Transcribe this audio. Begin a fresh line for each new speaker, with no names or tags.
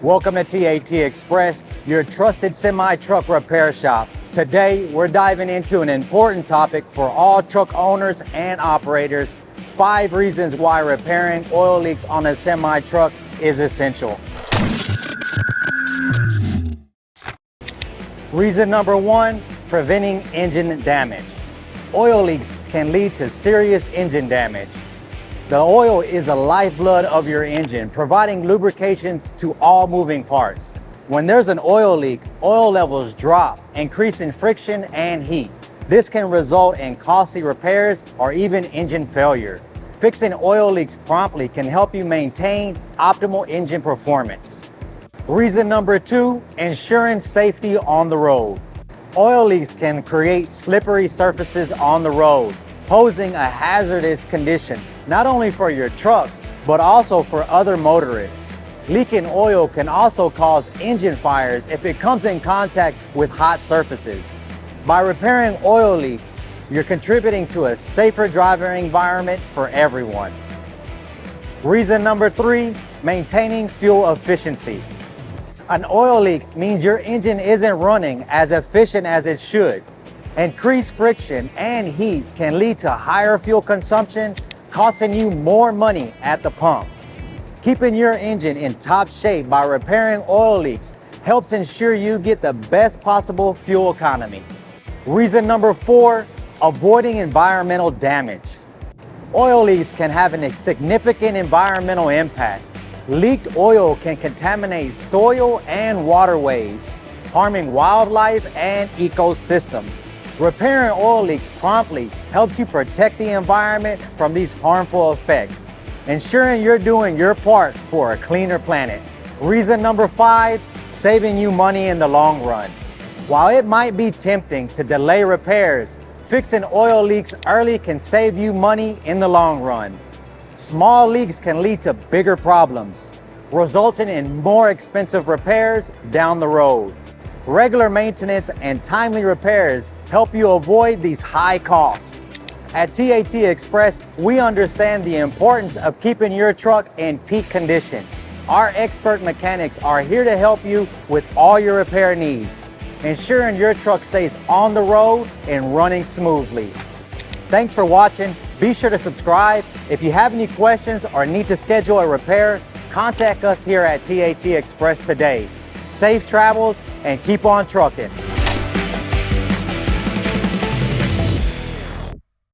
Welcome to TAT Express, your trusted semi-truck repair shop. Today, we're diving into an important topic for all truck owners and operators: 5 reasons why repairing oil leaks on a semi-truck is essential. Reason number 1, preventing engine damage. Oil leaks can lead to serious engine damage. The oil is the lifeblood of your engine, providing lubrication to all moving parts. When there's an oil leak, oil levels drop, increasing friction and heat. This can result in costly repairs or even engine failure. Fixing oil leaks promptly can help you maintain optimal engine performance. Reason number 2, ensuring safety on the road. Oil leaks can create slippery surfaces on the road, posing a hazardous condition not only for your truck, but also for other motorists. Leaking oil can also cause engine fires if it comes in contact with hot surfaces. By repairing oil leaks, you're contributing to a safer driving environment for everyone. Reason number 3, maintaining fuel efficiency. An oil leak means your engine isn't running as efficient as it should. Increased friction and heat can lead to higher fuel consumption, costing you more money at the pump. Keeping your engine in top shape by repairing oil leaks helps ensure you get the best possible fuel economy. Reason number 4, avoiding environmental damage. Oil leaks can have a significant environmental impact. Leaked oil can contaminate soil and waterways, harming wildlife and ecosystems. Repairing oil leaks promptly helps you protect the environment from these harmful effects, ensuring you're doing your part for a cleaner planet. Reason number 5, saving you money in the long run. While it might be tempting to delay repairs, fixing oil leaks early can save you money in the long run. Small leaks can lead to bigger problems, resulting in more expensive repairs down the road. Regular maintenance and timely repairs help you avoid these high costs. At TAT Express, we understand the importance of keeping your truck in peak condition. Our expert mechanics are here to help you with all your repair needs, ensuring your truck stays on the road and running smoothly. Thanks for watching. Be sure to subscribe. If you have any questions or need to schedule a repair, contact us here at TAT Express today. Safe travels and keep on trucking.